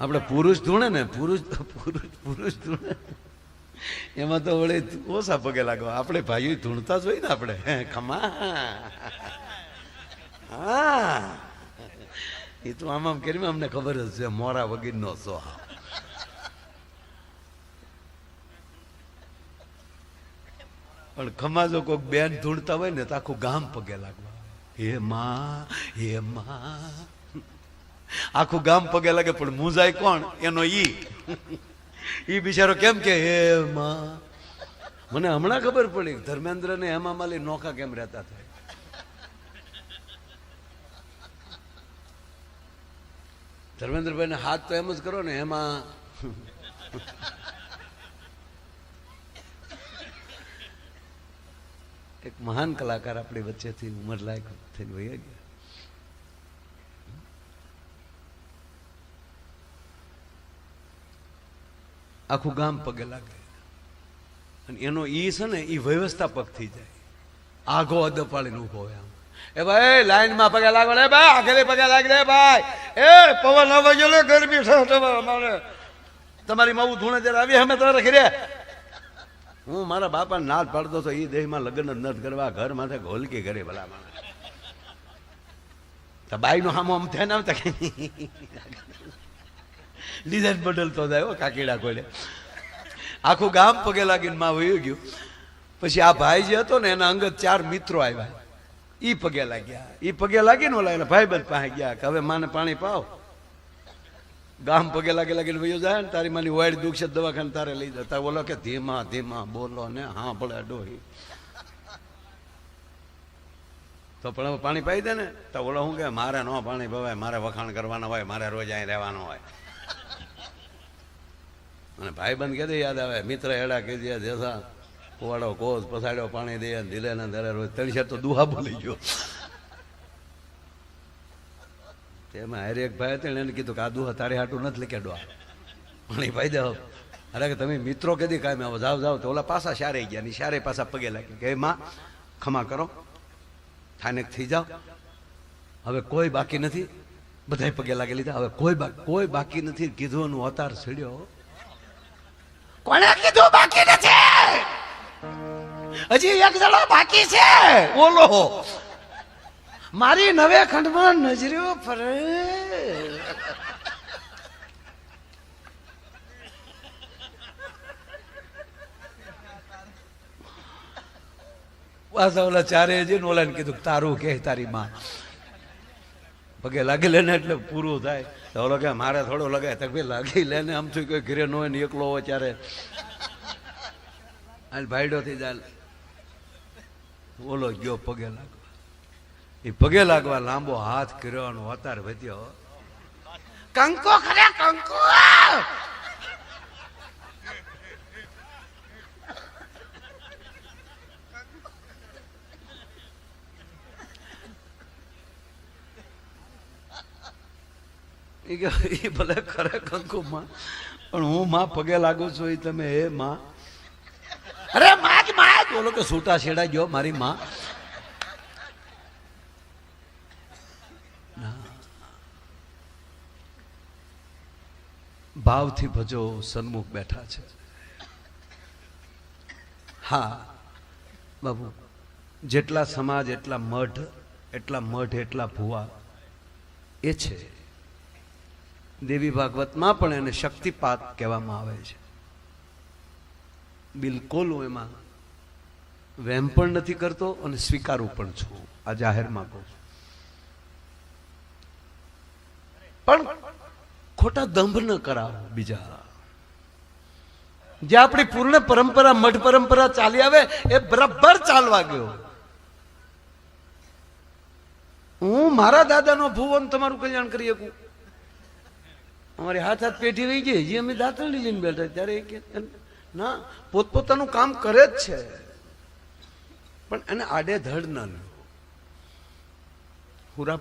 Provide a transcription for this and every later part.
આપણે પુરુષ ધૂણે ને પુરુષ ધૂણે એમાં તો વળે ઓછા પગે લાગવા. આપણે ભાઈઓ ધૂણતા જ હોય ને આપણે ખમા. હા એ તો આમ કરી અમને ખબર જ છે મોરા વગીરનો સો. પણ ખમા જો કોઈક બેન ધૂણતા હોય ને તો આખું ગામ પગે લાગવા. હે માં હે માં આખું ગામ પગે લાગે. પણ મુંજાય કોણ? એનો ઈ બિચારો કેમ કે હે માં. મને હમણાં ખબર પડી ધર્મેન્દ્ર ને હેમા માલી નોખા કેમ રહેતા થાય. ધર્મેન્દ્રભાઈ ને હાથ તો એમ જ કરો ને એમાં. એક મહાન કલાકાર આપણી વચ્ચેથી ઉંમર લાયક થઈને વહી ગયા. આખું ગામ પગે લાગે અને એનો ઈ છે ને ઈ વ્યવસ્થાપક થઈ જાય. આગો અદપાડીને ઉભો હોય આમ. એ ભાઈ લાઈન માં પગે લાગો રે ભાઈ, આગળ પગે લાગ રે ભાઈ. એ પવન આવે ગયો ગરમી છે તમારી માવું ધૂણે જયારે આવી અમે તમારે ઘરે. હું મારા બાપા નાદ પાડતો હતો એ દેહમાં લગ્ન જ નથી કરવા. ઘર માથે ઘોલકી કરે ભલા માણસ. તો બાઈ નો હામો આમ થયા ના ડિઝાઇન બદલતો જાય કાકીડા કોઈને. આખું ગામ પગે લાગીને માં વયું ગયું. પછી આ ભાઈ જે હતો ને એના અંગત 4 મિત્રો આવ્યા. ઈ પગે લાગ્યા. ઈ પગે લાગીને ઓલા ભાઈ બંધ પાસે ગયા કે હવે માને પાણી પાવ. ગામ પગે લાગી લાગીને વયો જાય ને તારી માની વાઈડ દુઃખ છે દવાખાને તારે લઈ જતા. ઓલો કે ધીમા ધીમા બોલો ને હા ભલે ડોહી. તો પણ હવે પાણી પાઈ દે ને તો ઓલો શું કે મારે ન પાણી પવાય, મારે વખાણ કરવાના હોય, મારે રોજ અહીં રહેવાનું હોય. અને ભાઈ બંધ કે યાદ આવે મિત્ર એડા કહી દે જેસા કુવાડો કોસ પસાડ્યો પાણી દે ધીલે ને ધરે રોજ 3 તો દુહા બોલી ગયો. તેમાં હારે એક ભાઈ હતા એને કીધું કે આ દુહા તારે હાટું નથી લીકે ડોહા પાણી પાઈ દે. અરે કે તમે મિત્રો કદી કાંઈ આવો જાવ જાવ તો ઓલા પાછા શારે ગયા ને શારે પાછા પગે લાગી કે માં ખમા કરો થાનેક થઈ જાઓ. હવે કોઈ બાકી નથી. બધાય પગે લાગી લીધા. હવે કોઈ બાકી નથી. કીધું નું અતાર છેડ્યો. કોણે કીધું બાકી નથી? હજી એક જણો બાકી છે. બોલો મારી નવે ખંડમાં નજર્યો ફરે. પાછા ઓલા 4 જઈને ઓલાને કીધું તારું કે તારી માં પગે લાગી લે ને એટલે પૂરું થાય. તો ઓલો કે મારે થોડો લગાય તો ભાઈ લાગી લે ને. આમ થયું કોઈ ઘરે ન હોય ને એકલો હોય ત્યારે ભાઈડો થઈ જાય. ઓલો ગયો પગે લાગવા. એ પગે લાગવા લાંબો હાથ કર્યો અતાર વધ્યો. કંકો ખરે કંકો. એ ભલે ખરે કંકુ માં પણ હું માં પગે લાગુ છું. એ તમે હે માં. અરે માં જ માં બોલો કે છૂટા છેડા ગયો મારી માં. ભાવથી ભજો સન્મુખ બેઠા છે. હા બાબુ જેટલા સમાજ એટલા મઢ એટલા ભુવા એ છે. દેવી ભાગવતમાં પણ એને શક્તિપાત કહેવામાં આવે છે. બિલકુલ હું એમાં વહેમ પણ નથી કરતો અને સ્વીકારું પણ છું. આ જાહેરમાં કહું છું. પણ ખોટા દંભ ન કરાવો બીજા. જે આપણી પૂર્ણ પરંપરા મઠ પરંપરા ચાલી આવે એ બરાબર ચાલવા ગયો. હું મારા દાદાનો ભુવન તમારું કલ્યાણ કરી શકું. અમારી હાથ પેઢી રહી ગઈ જે અમે દાંતરડી લઈને બેઠા ત્યારે ના પોતપોતાનું કામ કરે જ છે પણ એને આડે ધડ ના લો.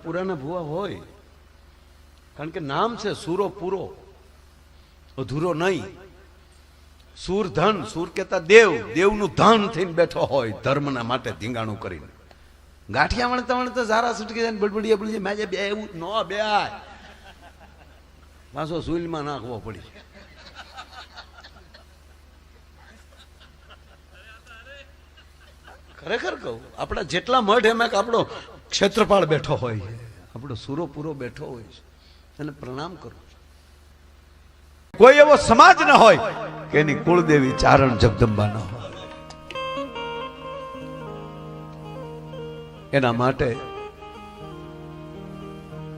પૂરાના ભુવા હોય કારણ કે નામ છે સૂરો પૂરો અધૂરો નહીં. સૂર ધન, સૂર કેતા દેવનું ધન થઈને બેઠો હોય ધર્મના માટે ધીંગાણું કરીને. ગાંઠિયા વણતા ઝારા છૂટકી જાય બડબડિયા બોલી મેં બે એવું ન બે. પાછો સુઈલમાં નાખવો પડી. ખરેખર કહું, આપણા જેટલા મઢ એમાં આપણો ક્ષેત્રપાળ બેઠો હોય છે, આપણો સૂરો પૂરો બેઠો હોય છે, એને પ્રણામ કરું. કોઈ એવો સમાજ ન હોય કે એની કુળદેવી ચારણ જગદંબા ન હોય. એના માટે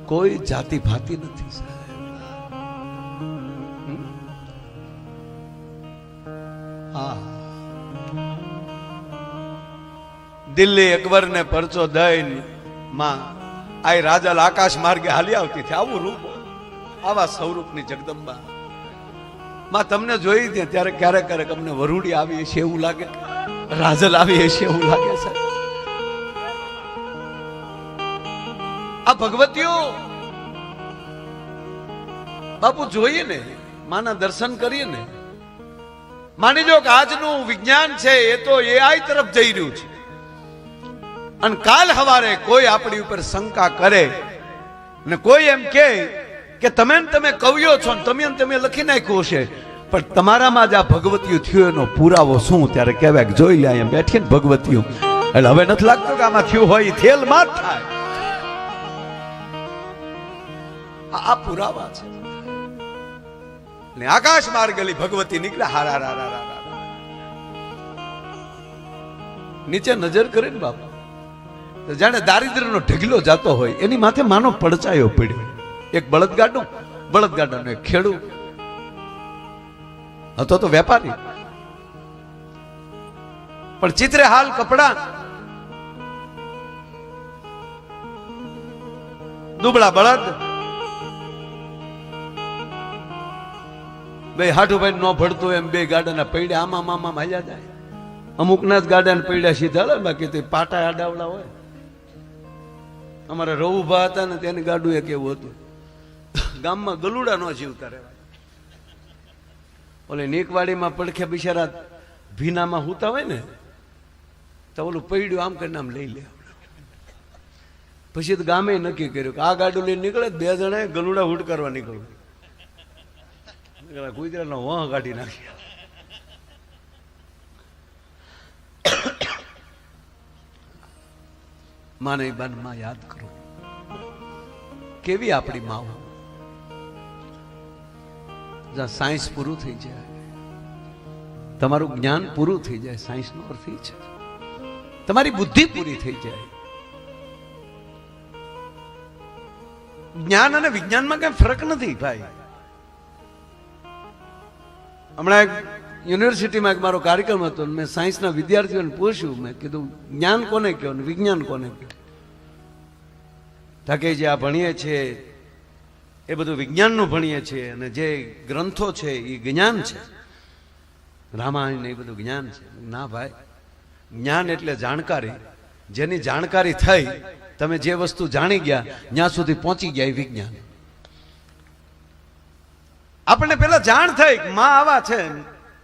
કોઈ જાતિ ભાતી નથી સાહેબ. હા, દિલ્હી અકબર ને પરચો દઈને માં આ રાજલ આકાશ માર્ગે હાલી આવતી હતી. આવું રૂપ, આવા સ્વરૂપની જગદંબા માં તમને જોઈ દે ત્યારે ક્યારેક ક્યારેક અમને વરુડી આવી છે એવું લાગે, રાજલ આવી છે એવું લાગે સાહેબ. આ ભગવતીઓ બાપુ જોઈએ ને, માના દર્શન કરીએ ને, માની લો કે આજનું વિજ્ઞાન છે એ તો એઆઈ તરફ જઈ રહ્યું છે, અને કાલ સવારે કોઈ આપણી ઉપર શંકા કરે ને કોઈ એમ કહે કે તમે કવિઓ છો ને તમે લખી નાખ્યું છે, પણ તમારામાં જ આ ભગવતીઓ થયું એનો પુરાવો શું? ત્યારે કહેવાય કે જોઈ લે અહીંયા બેઠી ને ભગવતીઓ. એટલે હવે નથી લાગતું કે આમાં થયું હોય, થેલમાં જ થાય. આ પુરાવા છે. ને આકાશ માર્ગલી ભગવતી નીકળ્યા. હારા રા રા નીચે નજર કરીને બાપા જાણે દારિદ્ર્યનો ઢગલો જાતો હોય એની માથે માનો પડચાયો પડ્યો. એક બળદગાડાનો એક ખેડૂત હતો તો વેપારી, પણ ચિત્રે હાલ કપડા, દુબળા બળદ, બે હાઠુભાઈ નો ભળતો એમ બે ગાડાના પૈડ્યા આમાં મામા હાલ્યા જાય. અમુક ના જ ગાડાના પૈડ્યા સીધા, બાકી તે પાટા આડાવડા હોય. અમારે રવુભા હતા ને તેની ગાડું એક એવું હતું, ગામમાં ગલુડા નો જીવતા રહેવાય. ઓલે નીકવાડીમાં પડખે બિચારા ભીનામાં હુતા હોય ને તો ઓલું પૈડ્યું આમ કરીને આમ લઈ લે. પછી તો ગામે નક્કી કર્યું કે આ ગાડું લઈને નીકળે, બે જણા ગલુડા હુડ કરવા નીકળવું. ગુજરાતનો વાહ કાઢી નાખ્યા. માને બાનમાં યાદ કરો, કેવી આપણી માઓ. જ્યાં સાયન્સ પૂરું થઈ જાય, તમારું જ્ઞાન પૂરું થઈ જાય, સાયન્સ નો અર્થ એ છે તમારી બુદ્ધિ પૂરી થઈ જાય. જ્ઞાન અને વિજ્ઞાનમાં કઈ ફરક નથી ભાઈ. હમણાં એક યુનિવર્સિટીમાં એક મારો કાર્યક્રમ હતો, મેં સાયન્સના વિદ્યાર્થીઓને પૂછ્યું, મેં કીધું જ્ઞાન કોને કહો ને વિજ્ઞાન કોને કહો? તાકે જે આ ભણીએ છીએ એ બધું વિજ્ઞાનનું ભણીએ છીએ, અને જે ગ્રંથો છે એ જ્ઞાન છે, રામાયણ એ બધું જ્ઞાન છે. ના ભાઈ, જ્ઞાન એટલે જાણકારી. જેની જાણકારી થઈ, તમે જે વસ્તુ જાણી ગયા ત્યાં સુધી પહોંચી ગયા એ વિજ્ઞાન. આપણને પેલા જાણ થઈ માં આવા છે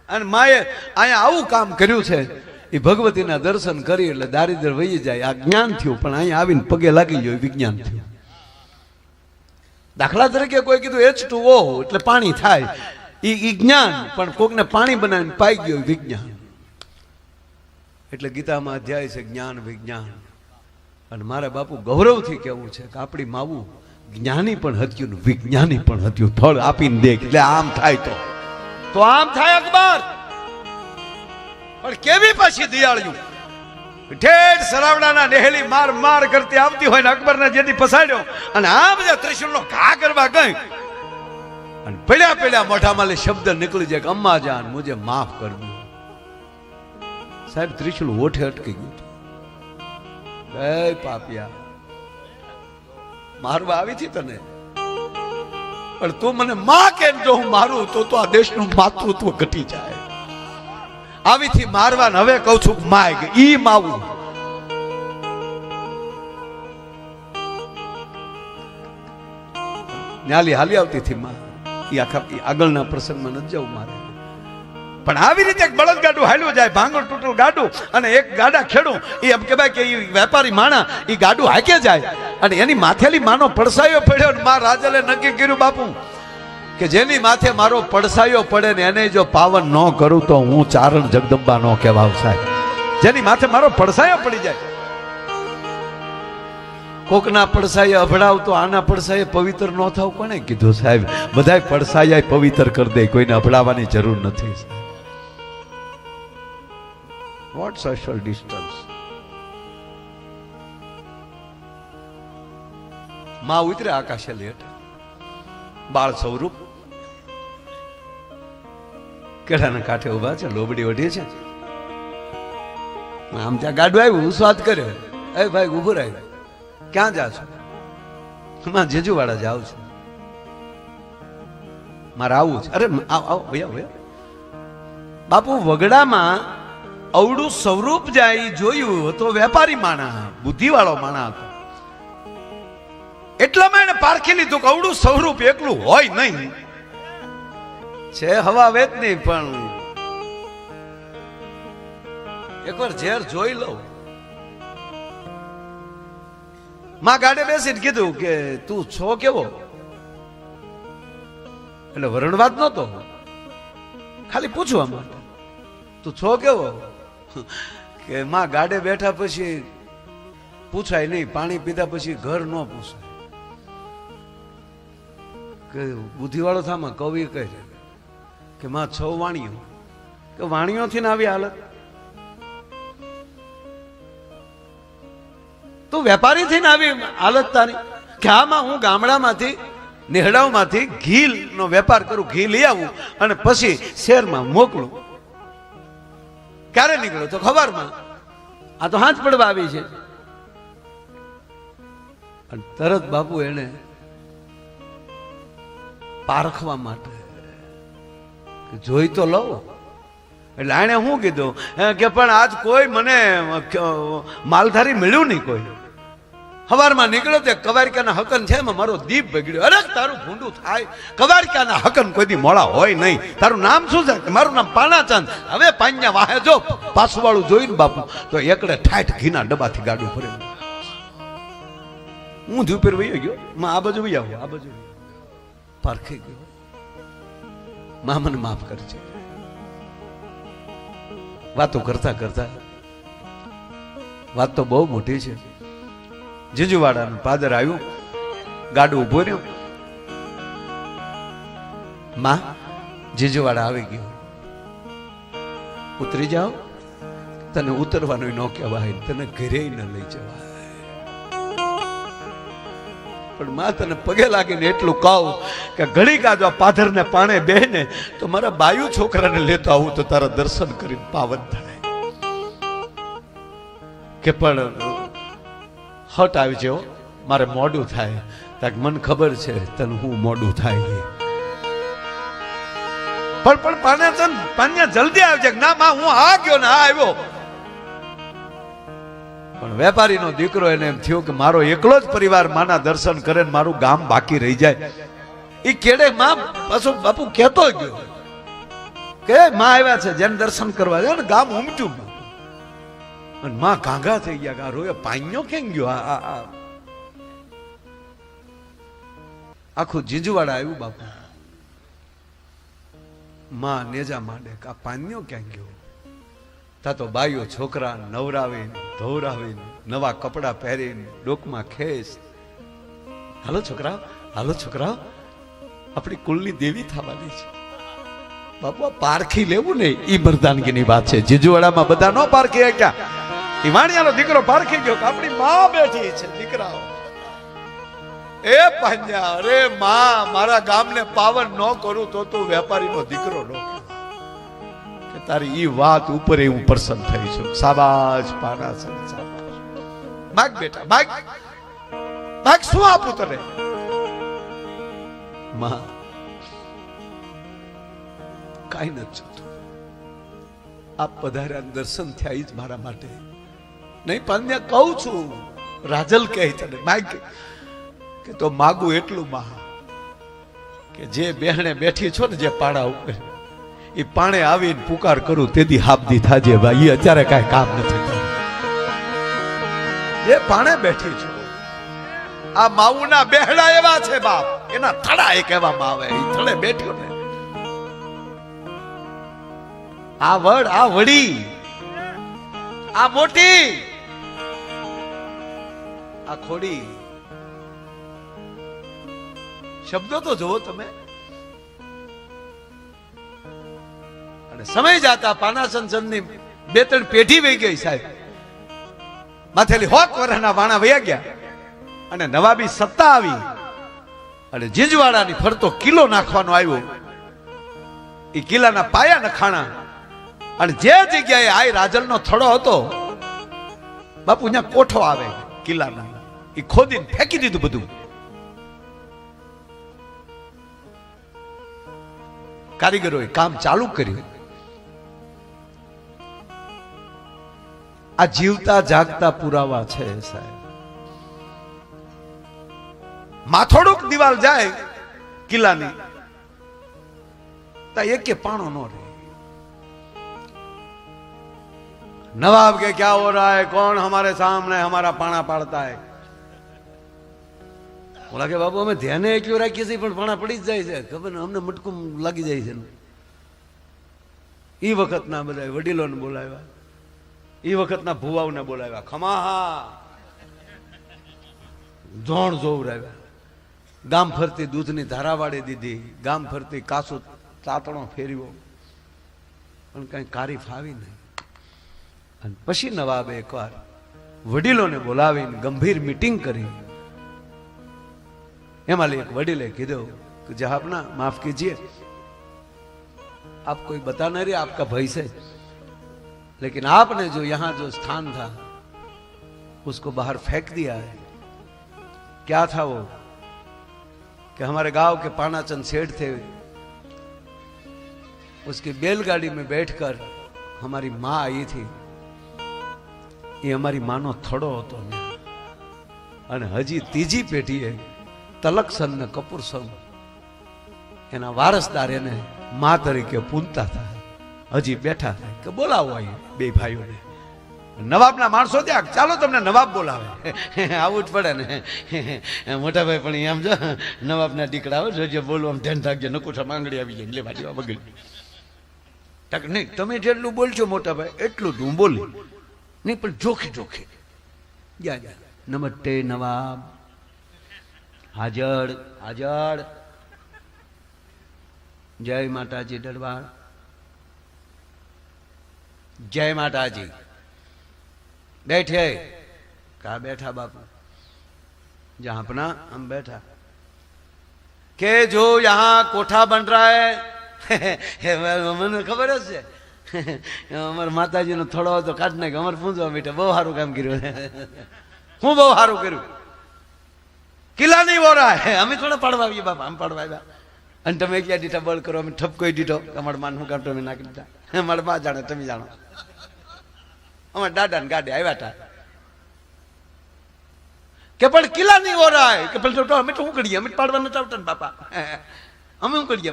અને માએ અહીંયા આવું કામ કર્યું છે, એ ભગવતીના દર્શન કરી એટલે દારિદ્ર્ય વહી જાય. આ જ્ઞાન થયું. પણ અહીંયા આવીને પગે લાગી ગયો વિજ્ઞાન થયું. દાખલા તરીકે કોઈ કીધું H2O એટલે પાણી થાય, એ જ્ઞાન. પણ કોકને પાણી બનાવીને પાઈ ગયો વિજ્ઞાન. એટલે ગીતામાં અધ્યાય છે જ્ઞાન વિજ્ઞાન. અને મારે બાપુ ગૌરવથી કહેવું છે કે આપણી માવું જ્ઞાની પણ હતું, વિજ્ઞાની પણ હતું. ફળ આપીને દેખ એટલે આમ થાય તો આમ થાય અકબર. પણ કેવી પાછી દિયાળ્યું, ઠેઠ સરાવડાના નેહલી માર કરતી આવતી હોય ને અકબરને જેથી પસાડ્યો અને આ બધા ત્રિશુળનો ઘા કરવા ગઈ અને પડ્યા મોઢામાં શબ્દ નીકળી જાય કે અમ્મા જાન મુજે માફ કર દો. સાહેબ ત્રિશુળ ઓઠે અટકી ગયું. એ પાપિયા, મારવા આવી હતી તને, પણ તું મને માં કેમ જો હું મારું તો આ દેશનું માતૃત્વ ઘટી જાય. આવીથી મારવા હવે કહું છું માય ઈ માવું. ન્યાલી હાલી આવતી હતી માં. એ આખા આગળના પ્રસંગમાં નથી જવું મારે. પણ આવી રીતે એક બળદ ગાડું હાલ્યું જાય, ભાંગળ તૂટલ ગાડું, અને એક ગાડા ખેડું. એ એમ કહેવાય કે એ વેપારી માણા એ ગાડું હાકે જાય અને એની માથેલી માનો પડસાયો પડ્યો. માં રાજલે નક્કી કર્યું બાપુ કે જેની માથે મારો પડસાયો પડે ને એને જો પાવન ન કરું તો હું ચારણ જગદંબા નો કહેવાવ સાહેબ. જેની માથે મારો પડસાયો પડી જાય. કોકના પડસાયા અભડાવ તો આના પડસાયા પવિત્ર ન થાવ કોને કીધું સાહેબ? બધાય પડસાયા પવિત્ર કરી દે, કોઈને અભડાવવાની જરૂર નથી. What social distance? માં ઉતરે આકાશે લેટ, બાળ સ્વરૂપ કેળાના કાંઠે ઉભા છે, લોબડી વઢી છે. આમ ત્યાં ગાડું આવ્યું, સ્વાદ કર્યો. એ ભાઈ ઉભું રહ્યું, ક્યાં જા છો? માં જેજુવાડા જાઉં છું. મારે આવું છે. અરે આવો ભૈયા ભૈયા. બાપુ વગડામાં અવડું સ્વરૂપ જાય જોયું તો વેપારી માણા, બુદ્ધિવાળો માણા હતો. એટલામાં એને પારખી લીધું કે અવડું સ્વરૂપ એકલું હોય નહીં. છે હવા વેત નહીં, પણ એકવાર ઝેર જોઈ લઉં. માં ગાડે બેસીને કીધું કે તું છો કેવો? એટલે વરણવાદ નતો, ખાલી પૂછવા માટે તું છો કેવો? કે માં ગાડે બેઠા પછી પૂછાય નહીં, પાણી પીધા પછી ઘર ન પૂછાય. કે બુદ્ધિવાળો થામાં કવિ કહે કે માં છો વાણીઓ, કે વાણીઓથી ને આવી હાલત. તું વેપારી થઈને આવી હાલત તારી. કે આમાં હું ગામડામાંથી નેહડાઓમાંથી ઘી નો વેપાર કરું, ઘી લઈ આવું અને પછી શહેરમાં મોકલું. ક્યારે નીકળ્યો? તો ખબરમાં. આ તો હાથ પડવા આવી છે. અને તરત બાપુ એને પારખવા માટે જોઈ તો લઉં. એટલે આને શું કીધું કે પણ આજ કોઈ મને માલધારી મળ્યું નહીં. કોઈ સવારમાં નીકળ્યો તે કવારિકાના હકન છે, એમાં મારો દીપ બગડ્યો. અરે તારું ભૂંડું થાય, કવારિકાના હકન કોઈ દી મોડા હોય નહીં. તારું નામ શું છે? મારું નામ પાનાચંદ. હવે પાન્યા વાહે જો પાછું વાળું જોઈને બાપુ તો એકડે ઠાઠ ઘીના ડબ્બાથી ગાડું ફરે. હું ધૂપેર વહી ગયો. માં આ બાજુ વહી આવો, આ બાજુ પારખી ગયો. માં મને માફ કરજે. વાતો કરતા કરતા વાત તો બહુ મોટી છે. જીંજુવાડાનું પાદર આવ્યું, ગાડું ઉભો રહ્યું. માં જીંજુવાડા આવી ગયું. ઉતરી જાઓ. તને ઉતરવાનું ન કહેવાય, તને ઘરે ન લઈ જવાય. પણ માં તને પગે લાગીને એટલું કહું કે ઘડી કાજો પાદર ને પાણે બેને તો મારા બાયુ છોકરાને લેતો આવું તો તારા દર્શન કરીને પાવન થાય. કે પણ હટ આવી જાઓ, મારે મોડું થાય. મને ખબર છે તને હું મોડું થાય. પણ પાન્યા જલ્દી આવી જાય. ના માં હું આ ગયો ને આ આવ્યો. પણ વેપારીનો દીકરો એને એમ થયું કે મારો એકલો જ પરિવાર માના દર્શન કરે ને મારું ગામ બાકી રહી જાય. એ કેડે માં પાછો બાપુ કહેતો ગયો કે માં આવ્યા છે, જેને દર્શન કરવા જાય ને ગામ ઉમટ્યું. અને માં કાંગા થઈ ગયા. રોય પાન્યો કેમ ગયો? આખું જીંજુવાડા આવ્યું બાપુ. માં નેજા માંડે કે આ પાન્યો ક્યાં ગયો? તા તો બાઈઓ છોકરા નવરાવીને ધોવરાવીને નવા કપડા પહેરીને ડોકમાં ખેસ. હાલો છોકરા, હાલો છોકરા, આપણી કુલની દેવી થવાની છે. બાપુ પારખી લેવું ને એ મરદાનગીની વાત છે. જીજુવાડામાં બધા નો પારખી ક્યાં? એ વાણિયાનો દીકરો પારખી ગયો કે આપણી માં બેઠી છે. દીકરાઓ એ પાન્યા, અરે માં મારા ગામને પાવન ન કરું તો તું વેપારીનો દીકરો નો. તારી ઈ વાત ઉપર હું પ્રસન્ન થઈ છું. શાબાશ પાનાચંદ, શાબાશ. માગ બેટા માગ, માગ. શું આપું તને? માં કાઈ નથી જોતું. આપ પધાર્યા દર્શન થયા જ મારા માટે. નહીં પાન્યા કહું છું, રાજલ કહે તને માગ કે તો માગું એટલું માં કે જે બહેણે બેઠી છો ને જે પાડા ઉપર એ પાણે આવીને પુકાર કરું તેથી હાબદી થાજે. ભાઈ અત્યારે કાંઈ કામ નથી. જે પાણે બેઠી છો આ માઉના બેહડા એવા છે બાપ. એના થડા એ કહેવામાં આવે. એ થડે બેઠ્યો ને આ વડ, આ વડી, આ મોટી, આ ખોડી, શબ્દો તો જુઓ તમે. અને સમય જાતા પાનાસનસનની 2-3 પેઢી વહી ગઈ સાહેબ. માથેલી 100 વર્ષના વાણા વયા ગયા અને નવાબી સત્તા આવી અને જીંજવાડાની ફરતો કિલ્લો નાખવાનો આવ્યો. એ કિલ્લાના પાયા નખાણા અને જે જગ્યાએ આ રાજલનો થડો હતો બાપુ ત્યાં કોઠો આવે કિલ્લાના, એ ખોદીને ફેંકી દીધું બધું. કારીગરોએ કામ ચાલુ કર્યું. આ જીવતા જાગતા પુરાવા છે સાહેબ. માથોડુંક દિવાલ જાય કિલ્લાની તો એક પાણો નો રહે. नवाब के क्या हो रहा है, कौन हमारे सामने हमारा पाना पाड़ता है. बोला के बाबू हमें ध्यान क्यों રાખીએ છીએ પણ પાણા પડી જ જાય છે, ખબર ને અમને મટકું લાગી જાય છે. એ વખતના બધા વડીલોને બોલાવ્યા, એ વખતના ભુવાઓને બોલાવ્યા, ખમાહા ધોણ જોવરાવ્યા, ગામ ફરતી દૂધની ધારા વાળી દીધી, ગામ ફરતી કાસુ તાતણો ફેર્યો, પણ કઈ કારી ફાવી નહીં. અને પછી નવાબે એકવાર વડીલોને બોલાવીને ગંભીર મીટિંગ કરી. એમાં એક વડીલે કીધું કે જહાબ ના माफ कीजिए, आप कोई बता नहीं रहे, आपका भय से, लेकिन आपने जो यहाँ जो स्थान था उसको बाहर फेंक दिया है. क्या था वो कि हमारे गांव के पानाचंद सेठ थे, उसकी बैलगाड़ी में बैठकर हमारी माँ आई थी. ये हमारी मानो थड़ो હતો ને, અને હજી ત્રીજી પેઢીએ તલકસન ને કપૂર સૌ એના વારસદાર એને મા તરીકે પૂનતા થાય. હજી બેઠા થાય કે બોલાવો અહીં બે ભાઈઓને. નવાબના માણસો ત્યાં, ચાલો તમને નવાબ બોલાવે. આવું જ પડે ને. મોટા ભાઈ પણ આમ જો નવાબના દીકરા આવે જો બોલવામાં ધ્યાન રાખજો, નકુઠા માંગડી આવી જાય લેવા જેવા બગડી. નહીં તમે જેટલું બોલશો મોટા ભાઈ એટલું જ હું બોલી નહીં, પણ જોખી જોખી. નમસ્તે નવાબ, હાજર હાજર, જય માતાજી દરબાર, જય माताजी. बैठे, कहा बैठा बापू, जहां अपना हम बैठा. के जो यहाँ कोठा बन रहा है મને ખબર જ છે, અમારા માતાજી નો થોડો હતો કાઢ નાખ, અમારે પૂંજવા બેઠા, બહુ સારું કામ કર્યું. હું બહુ સારું કર્યું. કિલ્લા નહીં હો રહા હે, અમે થોડા પાડવા આવીએ બાપા, આમ પાડવા આવ્યા. અને તમે ક્યાં દીઠા બળ કરો, અમે ઠપકો દીધો, અમારા માન શું કામ તમે નાખી દીધા. અમારા બા જાણે, તમે જાણો. અમારા દાદા ને ગાડી આવ્યા હતા કે પણ કિલ્લા નહીં હો રહા હે, કે પેલા અમે તો શું કરીએ, અમે પાડવા નથી આવતા ને બાપા, અમે શું કરીએ.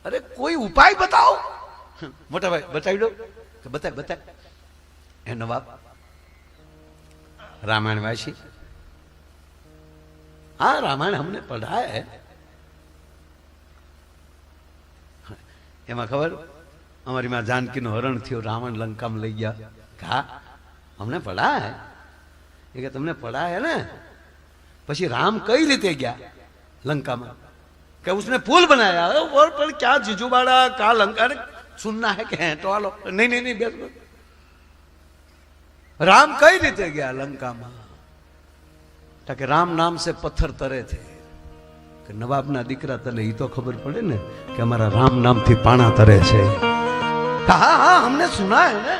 અરે કોઈ ઉપાય બતાવો. મોટા ભાઈ બતાવી દો કે બતાય બતાય. એ નવાબ रामायण वासी, हाँ रामायण हमने पढ़ा है. एमा खबर हमारी मां जानकी नो हरण थयो, रावण लंका में लई गया. कहा हमने पढ़ा है. ये कि तुमने पढ़ा है ना. પછી राम कई रीते गया लंका में, कि उसने पुल बनाया और पर क्या जिजुबाड़ा का लंका. सुनना है कि तो आलो, नहीं नहीं नहीं बेस. राम कई रीते गया लंका में, ताकि राम नाम से पत्थर तरे थे. कि नवाब ना दीकरा तले ही तो खबर पड़े ने कि हमारा राम नाम थी पाना तरे छे. हाँ हाँ हमने सुना है ना.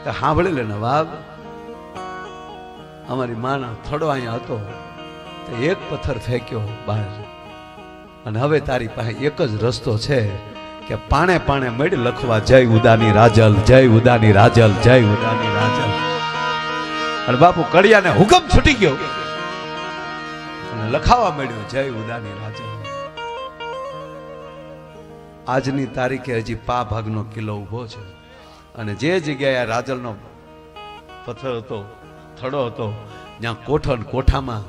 तो हाँ बोले ले नवाब, हमारी माँ ना थोड़ो अहीं हतो तो एक पत्थर फेंक्यो बहार, અને હવે તારી પાસે એક જ રસ્તો છે કે પાણે પાણે મળી લખવા જય ઉદાની રાજલ, જય ઉદાની રાજલ, જય ઉદાની રાજલ. અને બાપુ કડિયાને હુકમ છૂટી ગયો અને લખાવા મળ્યો જય ઉદાની રાજલ. આજની તારીખે હજી પા ભાગનો કિલ્લો ઉભો છે, અને જે જગ્યાએ રાજલનો પથ્થર હતો, થડો હતો, જ્યાં કોઠો, કોઠામાં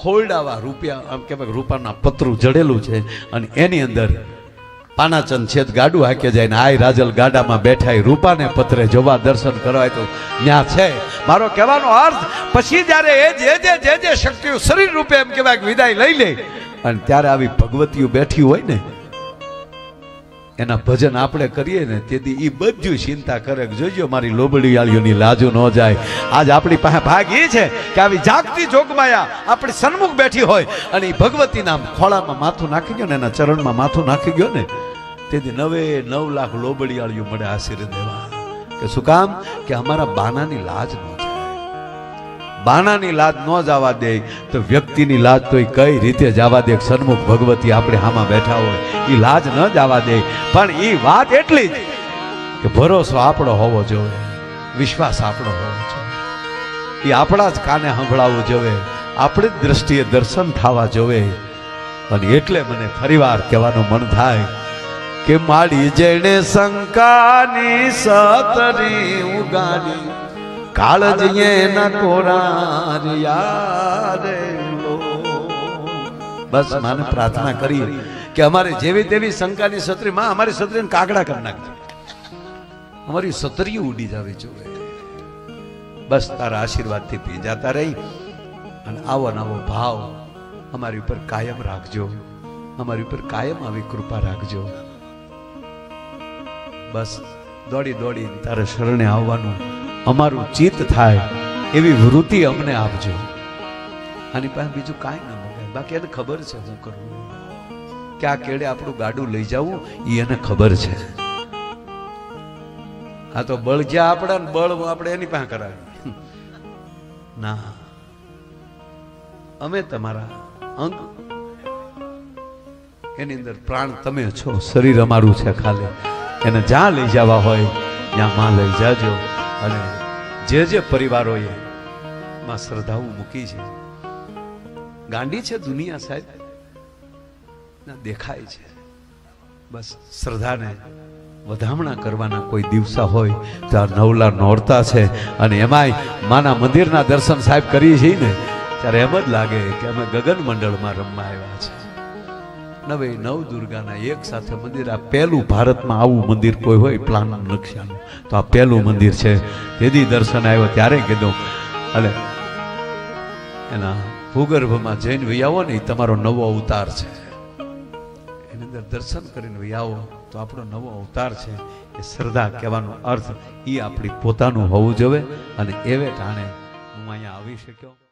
ખોલડાવા રૂપિયા આમ કહેવાય રૂપાના પતરું જડેલું છે અને એની અંદર પાનાચંદ છેદ ગાડું હાકે જાય ને આય રાજલ ગાડામાં બેઠા રૂપાને પત્રે જોવા દર્શન કરવા તો ત્યાં છે. મારો કહેવાનો અર્થ પછી જ્યારે એ જે શક્તિઓ શરીર રૂપે એમ કહેવાય કે વિદાય લઈ લે અને ત્યારે આવી ભગવતીઓ બેઠી હોય ને એના ભજન આપણે કરીએ ને તેથી એ બધું ચિંતા કરે કે જોજો મારી લોબડીયાળીઓની લાજુ ન જાય. આજ આપણી પાસે ભાગ એ છે કે આવી જાગતી જોગમાયા આપણી સન્મુખ બેઠી હોય અને એ ભગવતીના ખોળામાં માથું નાખી ગયો ને એના ચરણમાં માથું નાખી ગયો ને તેથી 9 લાખ લોબડીયાળીઓ મળે આશીર્વાદ દેવા. કે શું કામ કે અમારા બાનાની લાજ ન જાય. બાનાની લાજ ન જવા દે તો વ્યક્તિની લાજ તો કઈ રીતે જવા દે. સન્મુખ ભગવતી આપણે હામાં બેઠા હોય એ લાજ ન જવા દે. પણ એ વાત એટલી જ કે ભરોસો આપણો હોવો જોઈએ, વિશ્વાસ આપણો હોવો જોઈએ. એ આપણા જ કાને સંભળાવવું જોઈએ, આપણી જ દ્રષ્ટિએ દર્શન થવા જોઈએ. અને એટલે મને ફરીવાર કહેવાનું મન થાય કે માડી જેણે શંકાની સતરી ઉગાડી કાળજીએ ન કોરાર યારે લો. બસ માને પ્રાર્થના કરી કે અમારે જેવી તેવી શંકાની સત્રીમાં અમારી સત્રીને કાગડા કરી નાખજો, અમારી સત્રી ઉડી જવી જોઈએ. બસ તારા આશીર્વાદથી ભીંજાતા રહી અને આવો નવો ભાવ અમારી ઉપર કાયમ રાખજો, અમારી ઉપર કાયમ આવી કૃપા રાખજો. બસ દોડી દોડી તારે શરણે આવવાનું અમારું ચિત્ત થાય એવી વૃત્તિ અમને આપજો. આની પાસે બીજું કાંઈ ના મગાય. બાકી એને ખબર છે શું કરવું, કે આ કેડે આપણું ગાડું લઈ જવું એ એને ખબર છે. આ તો બળ જ્યાં આપણા ને બળ આપણે એની પાસે કરાવી ના. અમે તમારા અંગ એની અંદર પ્રાણ તમે છો, શરીર અમારું છે ખાલી. એને જ્યાં લઈ જવા હોય ત્યાં માં લઈ જાજો. અને જે પરિવારોએ માં શ્રદ્ધાઓ મૂકી છે, ગાંડી છે દુનિયા સાહેબ ના દેખાય છે. બસ શ્રદ્ધાને વધામણા કરવાના કોઈ દિવસા હોય તો આ નવલા નોરતા છે. અને એમાંય માના મંદિરના દર્શન સાહેબ કરીએ છીએ ને ત્યારે એમ જ લાગે કે અમે ગગન મંડળમાં રમવા આવ્યા છે. 9 દુર્ગાના એક સાથે મંદિર. આ પહેલું ભારતમાં આવું મંદિર કોઈ હોય પ્લાન નકશાનું તો આ પહેલું મંદિર છે. તેથી દર્શન આવ્યો ત્યારે કીધું અને એના ભૂગર્ભમાં જઈને વૈયાવો ને એ તમારો નવો અવતાર છે. એની અંદર દર્શન કરીને વૈયાવો તો આપણો નવો અવતાર છે. એ શ્રદ્ધા કહેવાનો અર્થ એ આપણી પોતાનું હોવું જોઈએ. અને એવે ટાણે હું અહીંયા આવી શક્યો.